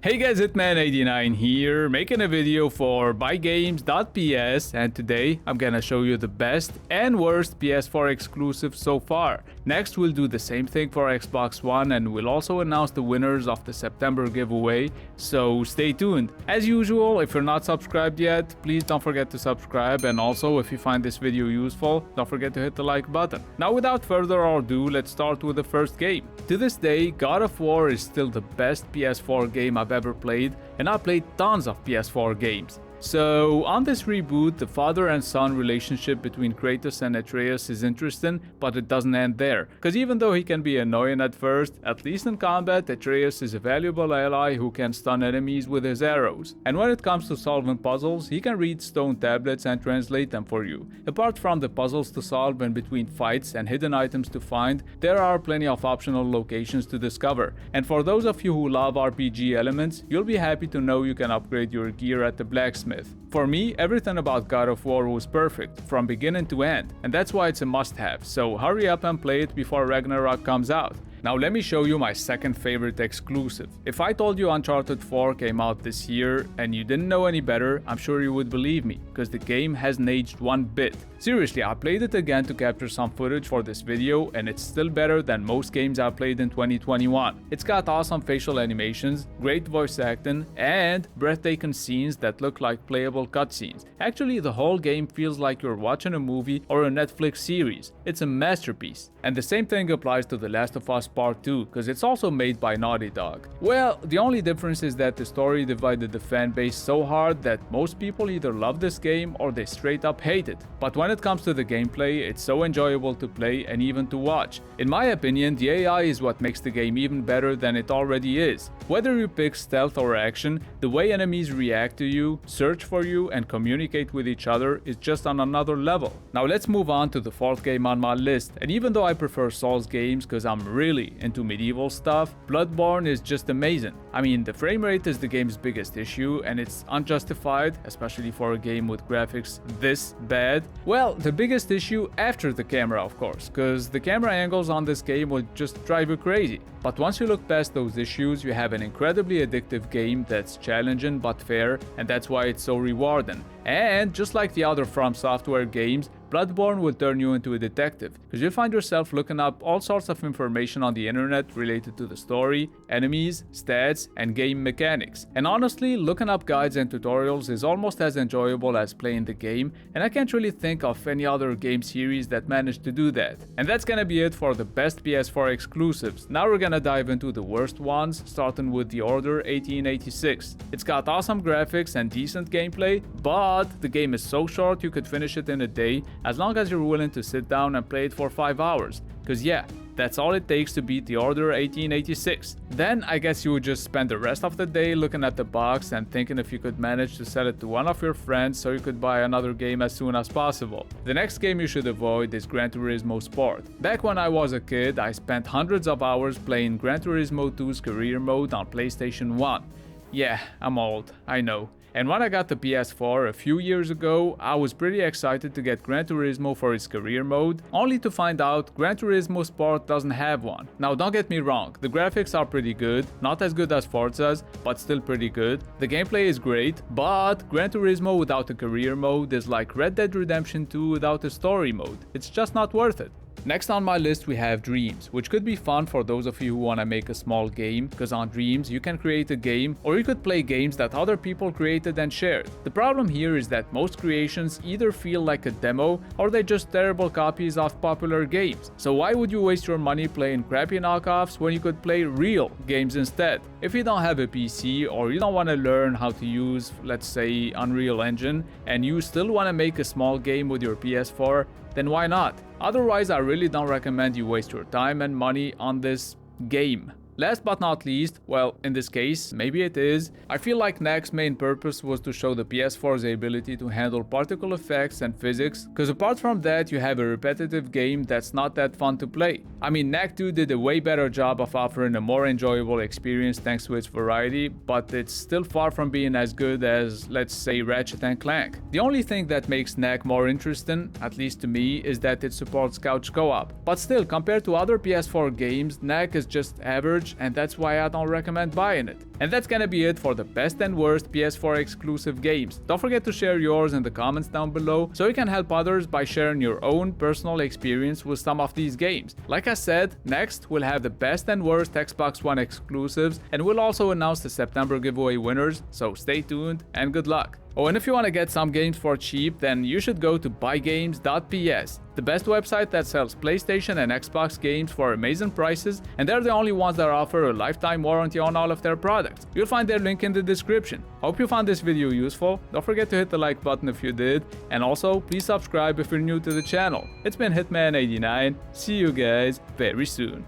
Hey guys, Hitman89 here, making a video for buygames.ps, and today I'm gonna show you the best and worst PS4 exclusives so far. Next we'll do the same thing for Xbox One, and we'll also announce the winners of the September giveaway, so stay tuned. As usual, if you're not subscribed yet, please don't forget to subscribe, and also if you find this video useful, don't forget to hit the like button. Now without further ado, let's start with the first game. To this day, God of War is still the best PS4 game I've ever played, and I've played tons of PS4 games. So on this reboot, the father and son relationship between Kratos and Atreus is interesting, but it doesn't end there. Cause even though he can be annoying at first, at least in combat, Atreus is a valuable ally who can stun enemies with his arrows. And when it comes to solving puzzles, he can read stone tablets and translate them for you. Apart from the puzzles to solve in between fights and hidden items to find, there are plenty of optional locations to discover. And for those of you who love RPG elements, you'll be happy to know you can upgrade your gear at the blacksmith. For me, everything about God of War was perfect, from beginning to end, and that's why it's a must-have, so hurry up and play it before Ragnarok comes out. Now let me show you my second favorite exclusive. If I told you Uncharted 4 came out this year and you didn't know any better, I'm sure you would believe me, because the game hasn't aged one bit. Seriously, I played it again to capture some footage for this video, and it's still better than most games I played in 2021. It's got awesome facial animations, great voice acting, and breathtaking scenes that look like playable cutscenes. Actually, the whole game feels like you're watching a movie or a Netflix series. It's a masterpiece. And the same thing applies to The Last of Us Part 2, because it's also made by Naughty Dog. Well, the only difference is that the story divided the fan base so hard that most people either love this game or they straight up hate it. But when it comes to the gameplay, it's so enjoyable to play and even to watch. In my opinion, the AI is what makes the game even better than it already is. Whether you pick stealth or action, the way enemies react to you, search for you, and communicate with each other is just on another level. Now let's move on to the fourth game on my list, and even though I prefer Souls games because I'm really into medieval stuff, Bloodborne is just amazing. I mean, the frame rate is the game's biggest issue, and it's unjustified, especially for a game with graphics this bad. Well, the biggest issue after the camera, of course, because the camera angles on this game would just drive you crazy. But once you look past those issues, you have an incredibly addictive game that's challenging but fair, and that's why it's so rewarding. And just like the other From Software games, Bloodborne will turn you into a detective, because you'll find yourself looking up all sorts of information on the internet related to the story, enemies, stats, and game mechanics. And honestly, looking up guides and tutorials is almost as enjoyable as playing the game, and I can't really think of any other game series that managed to do that. And that's gonna be it for the best PS4 exclusives. Now we're gonna dive into the worst ones, starting with The Order 1886. It's got awesome graphics and decent gameplay, but the game is so short you could finish it in a day, as long as you're willing to sit down and play it for 5 hours. Cause yeah, that's all it takes to beat The Order 1886. Then I guess you would just spend the rest of the day looking at the box and thinking if you could manage to sell it to one of your friends so you could buy another game as soon as possible. The next game you should avoid is Gran Turismo Sport. Back when I was a kid, I spent hundreds of hours playing Gran Turismo 2's career mode on PlayStation 1. Yeah, I'm old, I know. And when I got the PS4 a few years ago, I was pretty excited to get Gran Turismo for its career mode, only to find out Gran Turismo Sport doesn't have one. Now don't get me wrong, the graphics are pretty good, not as good as Forza's, but still pretty good. The gameplay is great, but Gran Turismo without a career mode is like Red Dead Redemption 2 without a story mode. It's just not worth it. Next on my list we have Dreams, which could be fun for those of you who want to make a small game, because on Dreams you can create a game, or you could play games that other people created and shared. The problem here is that most creations either feel like a demo, or they're just terrible copies of popular games. So why would you waste your money playing crappy knockoffs when you could play real games instead? If you don't have a PC, or you don't want to learn how to use, let's say, Unreal Engine, and you still want to make a small game with your PS4, then why not? Otherwise, I really don't recommend you waste your time and money on this game. Last but not least, well, in this case, maybe it is, I feel like Knack's main purpose was to show the PS4's ability to handle particle effects and physics, because apart from that, you have a repetitive game that's not that fun to play. I mean, Knack 2 did a way better job of offering a more enjoyable experience thanks to its variety, but it's still far from being as good as, let's say, Ratchet and Clank. The only thing that makes Knack more interesting, at least to me, is that it supports couch co-op. But still, compared to other PS4 games, Knack is just average, and that's why I don't recommend buying it. And that's gonna be it for the best and worst PS4 exclusive games. Don't forget to share yours in the comments down below so you can help others by sharing your own personal experience with some of these games. Like I said, next we'll have the best and worst Xbox One exclusives, and we'll also announce the September giveaway winners, so stay tuned and good luck. Oh, and if you want to get some games for cheap, then you should go to buygames.ps, the best website that sells PlayStation and Xbox games for amazing prices, and they're the only ones that offer a lifetime warranty on all of their products. You'll find their link in the description. Hope you found this video useful. Don't forget to hit the like button if you did, and also please subscribe if you're new to the channel. It's been Hitman89. See you guys very soon.